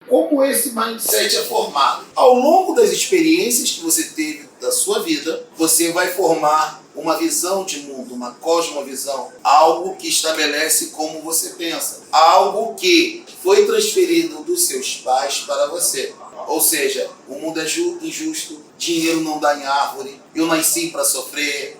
como esse mindset é formado? Ao longo das experiências que você teve da sua vida, você vai formar uma visão de mundo, uma cosmovisão, algo que estabelece como você pensa, algo que foi transferido dos seus pais para você. Ou seja, o mundo é injusto, dinheiro não dá em árvore, eu nasci para sofrer,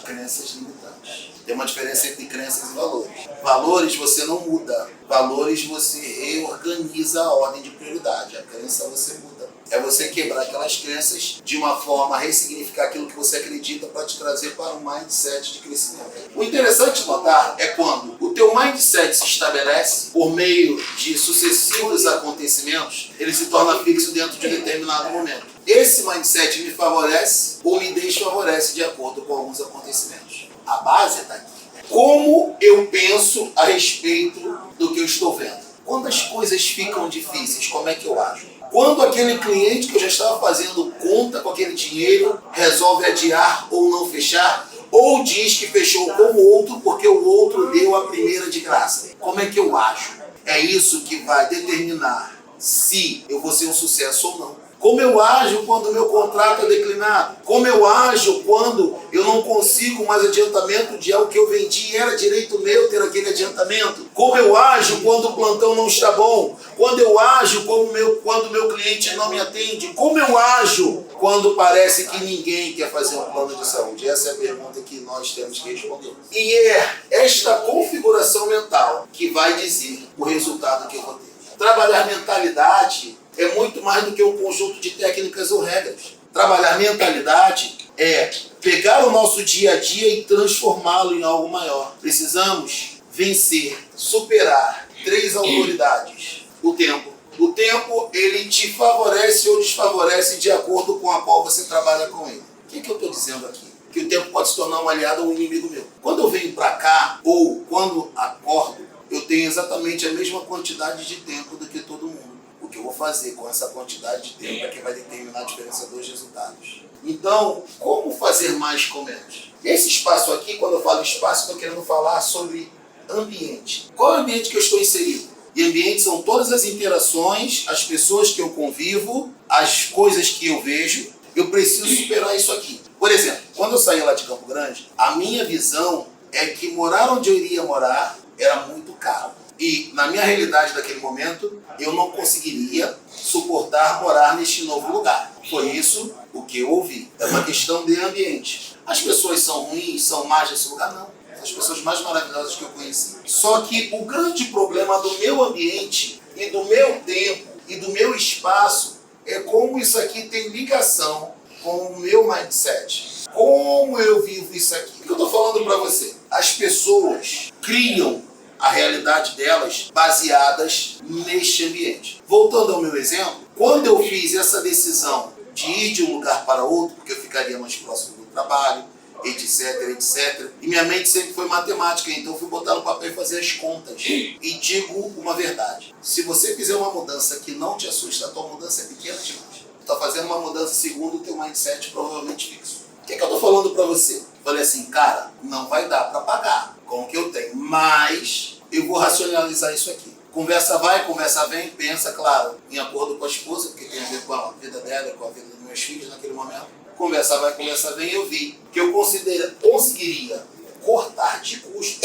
crenças limitantes. Tem uma diferença entre crenças e valores. Valores você não muda, valores você reorganiza a ordem de prioridade. A crença você muda. É você quebrar aquelas crenças de uma forma a ressignificar aquilo que você acredita para te trazer para um mindset de crescimento. O interessante de notar é quando o teu mindset se estabelece por meio de sucessivos acontecimentos, ele se torna fixo dentro de um determinado momento. Esse mindset me favorece ou me desfavorece de acordo com alguns acontecimentos. A base está aqui. Como eu penso a respeito do que eu estou vendo? Quando as coisas ficam difíceis, como é que eu ajo? Quando aquele cliente que eu já estava fazendo conta com aquele dinheiro resolve adiar ou não fechar, ou diz que fechou com o outro porque o outro deu a primeira de graça, como é que eu ajo? É isso que vai determinar se eu vou ser um sucesso ou não. Como eu ajo quando o meu contrato é declinado? Como eu ajo quando eu não consigo mais adiantamento de algo que eu vendi e era direito meu ter aquele adiantamento? Como eu ajo quando o plantão não está bom? Quando eu ajo quando o meu cliente não me atende? Como eu ajo quando parece que ninguém quer fazer um plano de saúde? Essa é a pergunta que nós temos que responder. E é esta configuração mental que vai dizer o resultado que eu vou ter. Trabalhar mentalidade é muito mais do que um conjunto de técnicas ou regras. Trabalhar mentalidade é pegar o nosso dia a dia e transformá-lo em algo maior. Precisamos vencer, superar 3 autoridades. O tempo. O tempo, ele te favorece ou desfavorece de acordo com a qual você trabalha com ele. O que eu estou dizendo aqui? Que o tempo pode se tornar um aliado ou um inimigo meu. Quando eu venho para cá, ou quando acordo, eu tenho exatamente a mesma quantidade de tempo do que todo mundo. O que eu vou fazer com essa quantidade de tempo é que vai determinar a diferença dos resultados. Então, como fazer mais com menos? Esse espaço aqui, quando eu falo espaço, estou querendo falar sobre ambiente. Qual é o ambiente que eu estou inserido? E ambiente são todas as interações, as pessoas que eu convivo, as coisas que eu vejo. Eu preciso superar isso aqui. Por exemplo, quando eu saí lá de Campo Grande, a minha visão é que morar onde eu iria morar era muito caro. E, na minha realidade daquele momento, eu não conseguiria suportar morar neste novo lugar. Foi isso o que eu ouvi. É uma questão de ambiente. As pessoas são ruins, são más nesse lugar? Não. São as pessoas mais maravilhosas que eu conheci. Só que o grande problema do meu ambiente e do meu tempo e do meu espaço é como isso aqui tem ligação com o meu mindset. Como eu vivo isso aqui. O que eu estou falando para você? As pessoas criam a realidade delas baseadas neste ambiente. Voltando ao meu exemplo, quando eu fiz essa decisão de ir de um lugar para outro, porque eu ficaria mais próximo do trabalho, etc. E minha mente sempre foi matemática, então eu fui botar no papel e fazer as contas. E digo uma verdade: se você fizer uma mudança que não te assusta, a tua mudança é pequena demais. Tu está fazendo uma mudança segundo o teu mindset provavelmente fixo. O que eu estou falando para você? Falei assim, cara, não vai dar para pagar com o que eu tenho, mas eu vou racionalizar isso aqui. Conversa vai, conversa vem, pensa, claro, em acordo com a esposa, porque tem a ver com a vida dela, com a vida dos meus filhos naquele momento. Conversa vai, conversa vem, eu vi que eu conseguiria cortar de custo,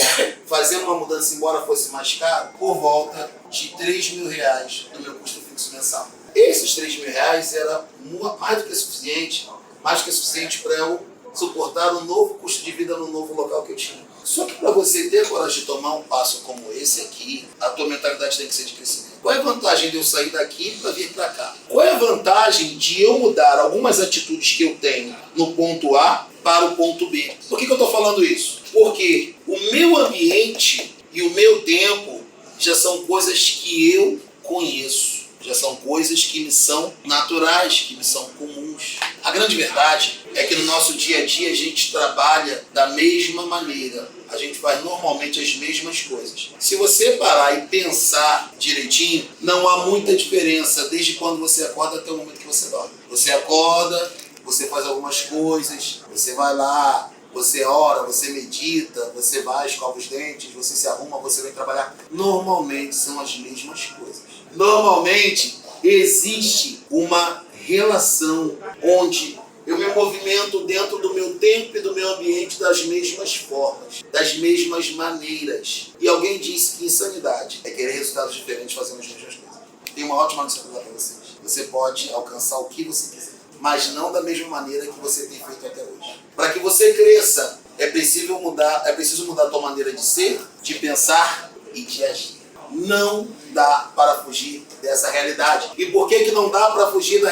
fazer uma mudança, embora fosse mais caro, por volta de R$3.000 do meu custo fixo mensal. Esses R$3.000 era mais do que suficiente para eu suportar um novo custo de vida no novo local que eu tinha. Só que para você ter a coragem de tomar um passo como esse aqui, a tua mentalidade tem que ser de crescimento. Qual é a vantagem de eu sair daqui para vir para cá? Qual é a vantagem de eu mudar algumas atitudes que eu tenho no ponto A para o ponto B? Por que eu estou falando isso? Porque o meu ambiente e o meu tempo já são coisas que eu conheço. Já são coisas que me são naturais, que me são comuns. A grande verdade é que no nosso dia a dia a gente trabalha da mesma maneira. A gente faz normalmente as mesmas coisas. Se você parar e pensar direitinho, não há muita diferença desde quando você acorda até o momento que você dorme. Você acorda, você faz algumas coisas, você vai lá, você ora, você medita, você vai, escova os dentes, você se arruma, você vem trabalhar. Normalmente são as mesmas coisas. Normalmente existe uma relação onde eu me movimento dentro do meu tempo e do meu ambiente das mesmas formas, das mesmas maneiras. E alguém disse que insanidade é querer resultados diferentes fazendo as mesmas coisas. Tem uma ótima notícia para vocês. Você pode alcançar o que você quiser, mas não da mesma maneira que você tem feito até hoje. Para que você cresça, é preciso mudar a tua maneira de ser, de pensar e de agir. Não dá para fugir dessa realidade. E por que não dá para fugir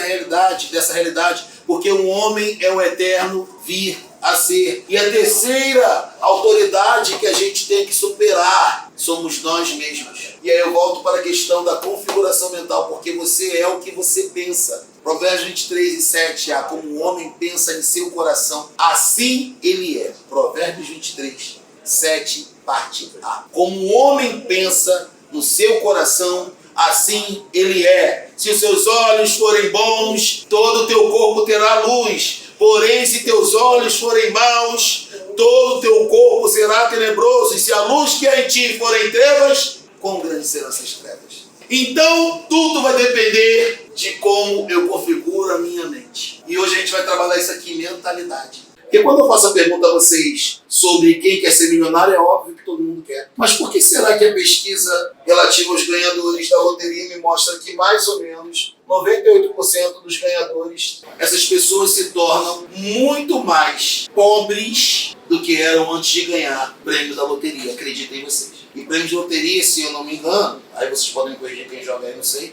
dessa realidade? Porque um homem é o eterno vir a ser. E a terceira autoridade que a gente tem que superar somos nós mesmos. E aí eu volto para a questão da configuração mental, porque você é o que você pensa. Provérbios 23:7, como o homem pensa em seu coração, assim ele é. Provérbios 23:7, parte A. Como o homem pensa no seu coração, assim ele é. Se os seus olhos forem bons, todo o teu corpo terá luz. Porém, se teus olhos forem maus, todo o teu corpo será tenebroso. E se a luz que há em ti forem trevas, quão grandes serão essas trevas? Então, tudo vai depender de como eu configuro a minha mente. E hoje a gente vai trabalhar isso aqui, mentalidade. Porque quando eu faço a pergunta a vocês sobre quem quer ser milionário, é óbvio que todo mundo quer. Mas por que será que a pesquisa relativa aos ganhadores da loteria me mostra que mais ou menos 98% dos ganhadores, essas pessoas se tornam muito mais pobres do que eram antes de ganhar o prêmio da loteria? Acreditem vocês. E prêmio de loteria, se eu não me engano, aí vocês podem corrigir quem joga aí, não sei,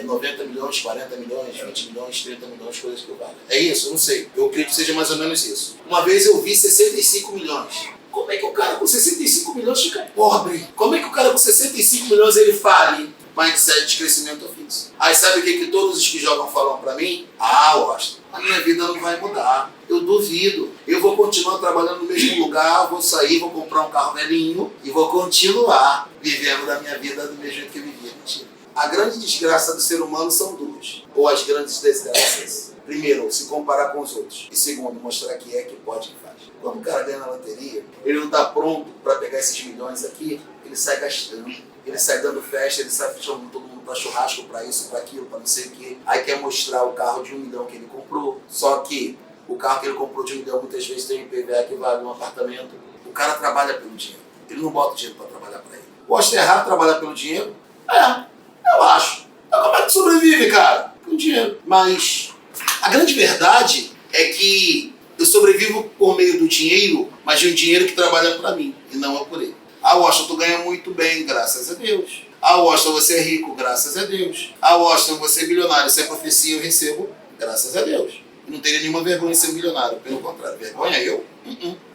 90 milhões, 40 milhões, 20 milhões, 30 milhões, coisas que eu valho. É isso? Eu não sei. Eu creio que seja mais ou menos isso. Uma vez eu vi 65 milhões. Como é que o cara com 65 milhões fica pobre? Como é que o cara com 65 milhões ele fale mindset de crescimento fixo? Aí sabe o que todos os que jogam falam pra mim? Washington, a minha vida não vai mudar. Eu duvido. Eu vou continuar trabalhando no mesmo lugar, vou sair, vou comprar um carro velhinho e vou continuar vivendo da minha vida do mesmo jeito que eu vivia. Mentira. A grande desgraça do ser humano são duas, ou as grandes desgraças. Primeiro, se comparar com os outros. E segundo, mostrar que é, que pode, que faz. Quando o cara ganha na loteria, ele não está pronto para pegar esses milhões aqui, ele sai gastando. Ele sai dando festa, ele sai chamando todo mundo para churrasco, para isso, para aquilo, para não sei o quê. Aí quer mostrar o carro de 1 milhão que ele comprou. Só que o carro que ele comprou de 1 milhão muitas vezes tem um IPVA que vale um apartamento. O cara trabalha pelo dinheiro. Ele não bota o dinheiro para trabalhar para ele. Eu acho errado trabalhar pelo dinheiro? Eu acho. Então como é que sobrevive, cara? Com dinheiro. Mas a grande verdade é que eu sobrevivo por meio do dinheiro, mas de um dinheiro que trabalha para mim e não é por ele. Washington, tu ganha muito bem, graças a Deus. Washington, você é rico, graças a Deus. Washington, você é bilionário, se é profecia, eu recebo, graças a Deus. Eu não teria nenhuma vergonha de ser um bilionário, pelo contrário, vergonha eu?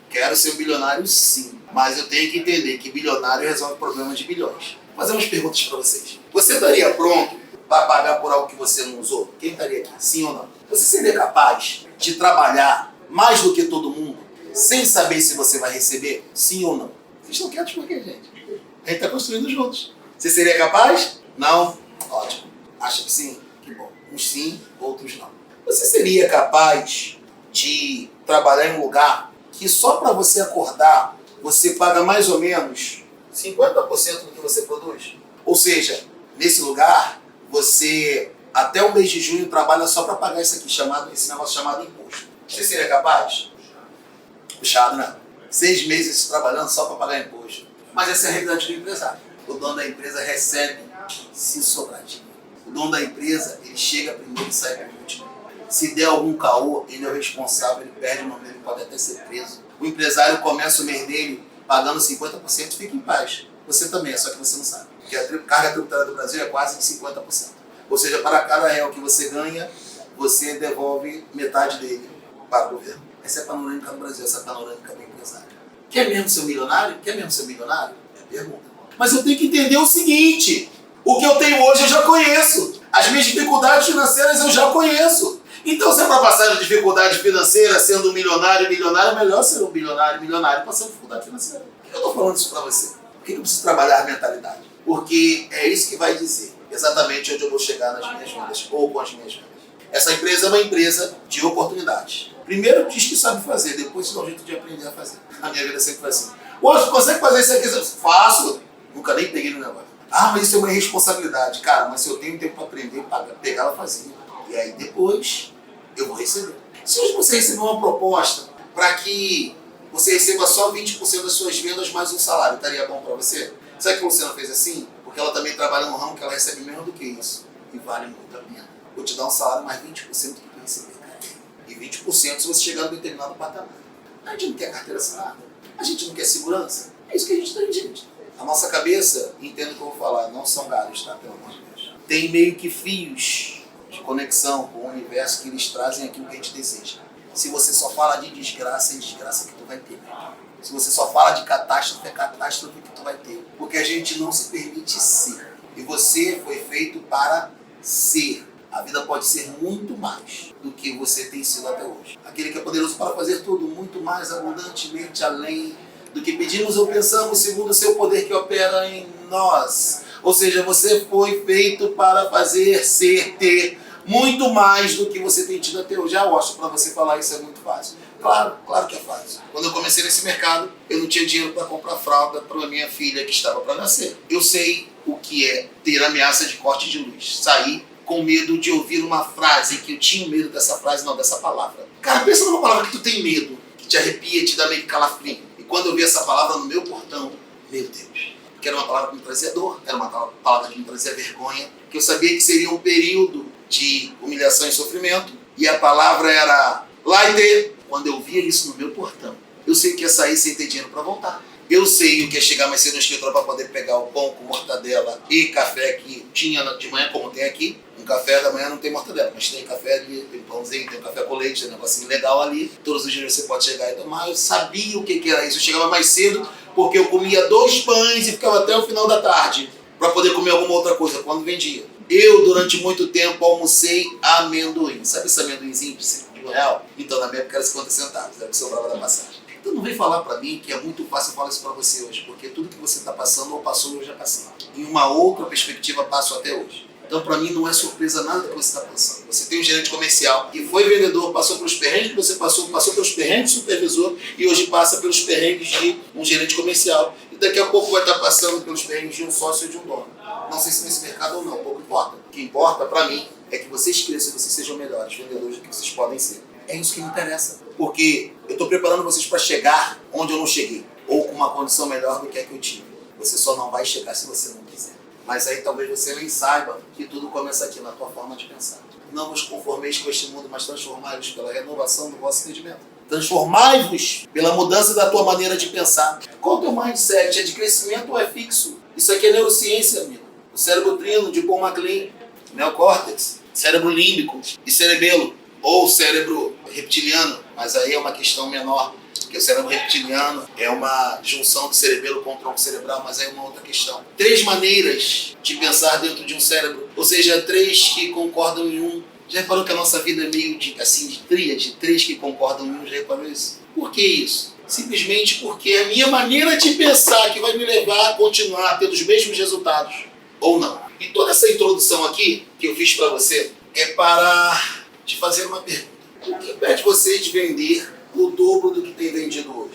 Quero ser um bilionário sim, mas eu tenho que entender que bilionário resolve problemas de bilhões. Vou fazer umas perguntas para vocês. Você estaria pronto para pagar por algo que você não usou? Quem estaria aqui? Sim ou não? Você seria capaz de trabalhar mais do que todo mundo, sem saber se você vai receber? Sim ou não? Vocês estão quietos por quê, gente? A gente está construindo juntos. Você seria capaz? Não? Ótimo. Acha que sim? Que bom. Uns sim, outros não. Você seria capaz de trabalhar em um lugar que só para você acordar, você paga mais ou menos 50% do que você produz? Ou seja, nesse lugar, você até o mês de junho trabalha só para pagar esse negócio chamado imposto. Você seria capaz? Puxado, né? 6 meses trabalhando só para pagar imposto. Mas essa é a realidade do empresário. O dono da empresa recebe se sobrar dinheiro. O dono da empresa, ele chega primeiro e sai por último. Se der algum caô, ele é o responsável, ele perde o nome dele, pode até ser preso. O empresário começa o mês dele pagando 50% e fica em paz. Você também, só que você não sabe. Porque a carga tributária do Brasil é quase de 50%. Ou seja, para cada real que você ganha, você devolve metade dele para o governo. Essa é a panorâmica do Brasil, essa é a panorâmica do empresário. Quer mesmo ser milionário? Quer mesmo ser milionário? É a pergunta. Mas eu tenho que entender o seguinte: o que eu tenho hoje eu já conheço. As minhas dificuldades financeiras eu já conheço. Então, se é para passar de dificuldade financeira sendo um milionário, é melhor ser um milionário passando dificuldade financeira. Por que eu estou falando isso para você? Por que eu preciso trabalhar a mentalidade? Porque é isso que vai dizer exatamente onde eu vou chegar nas minhas vendas ou com as minhas vendas. Essa empresa é uma empresa de oportunidades. Primeiro diz que sabe fazer, depois dá um jeito de aprender a fazer. A minha vida sempre foi assim. Hoje, consegue fazer isso aqui? Faço. Nunca nem peguei no negócio. Ah, mas isso é uma irresponsabilidade. Cara, mas se eu tenho tempo para aprender, pegar, ela fazia. E aí depois eu vou receber. Se hoje você receber uma proposta para que você receba só 20% das suas vendas mais um salário, estaria bom para você? Sabe que a Luciana fez assim? Porque ela também trabalha num ramo que ela recebe menos do que isso. E vale muito a pena. Vou te dar um salário mais 20% do que tu receber, cara. E 20% se você chegar num determinado patamar. A gente não quer carteira assinada. A gente não quer segurança. É isso que a gente tem, gente. A nossa cabeça, entendo o que eu vou falar, não são galhos, tá? Pelo amor de Deus. Tem meio que fios de conexão com o universo que eles trazem aquilo que a gente deseja. Se você só fala de desgraça, é desgraça que tu vai ter. Se você só fala de catástrofe, é catástrofe que tu vai ter. Porque a gente não se permite ser. E você foi feito para ser. A vida pode ser muito mais do que você tem sido até hoje. Aquele que é poderoso para fazer tudo muito mais abundantemente além do que pedimos ou pensamos, segundo o seu poder que opera em nós. Ou seja, você foi feito para fazer, ser, ter muito mais do que você tem tido até hoje. Eu acho que para você falar isso é muito fácil. Claro que é fácil. Quando eu comecei nesse mercado, eu não tinha dinheiro para comprar fralda para a minha filha que estava para nascer. Eu sei o que é ter ameaça de corte de luz. Sair com medo de ouvir uma frase, que eu tinha medo dessa frase, não, dessa palavra. Cara, pensa numa palavra que tu tem medo, que te arrepia, te dá meio que calafrio. E quando eu vi essa palavra no meu portão, meu Deus, que era uma palavra que me trazia dor, era uma palavra que me trazia vergonha, que eu sabia que seria um período de humilhação e sofrimento, e a palavra era Laite. Quando eu via isso no meu portão, eu sei que ia sair sem ter dinheiro para voltar. Eu sei o que é chegar mais cedo no escritório para poder pegar o pão com mortadela e café que tinha de manhã, como tem aqui. Um café da manhã não tem mortadela, mas tem café ali, tem pãozinho, tem café com leite, tem um negocinho legal ali. Todos os dias você pode chegar e tomar. Eu sabia o que era isso. Eu chegava mais cedo porque eu comia 2 pães e ficava até o final da tarde para poder comer alguma outra coisa quando vendia. Eu, durante muito tempo, almocei amendoim. Sabe esse amendoinzinho de R$1? Então, na minha época era 50 centavos, era o que sobrava da passagem. Então não vem falar para mim que é muito fácil, eu falo isso para você hoje, porque tudo que você está passando ou passou ou já passou. Em uma outra perspectiva passo até hoje. Então para mim não é surpresa nada que você está passando. Você tem um gerente comercial que foi vendedor, passou pelos perrengues que você passou pelos perrengues de supervisor e hoje passa pelos perrengues de um gerente comercial. E daqui a pouco vai estar passando pelos perrengues de um sócio ou de um dono. Não sei se nesse mercado ou não, pouco importa. O que importa para mim é que vocês cresçam e vocês sejam melhores vendedores do que vocês podem ser. É isso que me interessa. Porque eu estou preparando vocês para chegar onde eu não cheguei. Ou com uma condição melhor do que a que eu tive. Você só não vai chegar se você não quiser. Mas aí talvez você nem saiba que tudo começa aqui na tua forma de pensar. Não vos conformeis com este mundo, mas transformai-vos pela renovação do vosso entendimento. Transformai-vos pela mudança da tua maneira de pensar. Qual o teu mindset? É de crescimento ou é fixo? Isso aqui é neurociência, amigo. O cérebro trino de Paul MacLean, neocórtex, cérebro límbico e cerebelo. Ou cérebro reptiliano, mas aí é uma questão menor, porque o cérebro reptiliano é uma junção de cerebelo com o tronco cerebral, mas aí é uma outra questão. 3 maneiras de pensar dentro de um cérebro, ou seja, 3 que concordam em um. Já reparou que a nossa vida é meio de tríade, 3 que concordam em um, já reparou isso? Por que isso? Simplesmente porque é a minha maneira de pensar que vai me levar a continuar a ter os mesmos resultados, ou não. E toda essa introdução aqui, que eu fiz para você, é para te fazer uma pergunta. O que impede você de vender o dobro do que tem vendido hoje?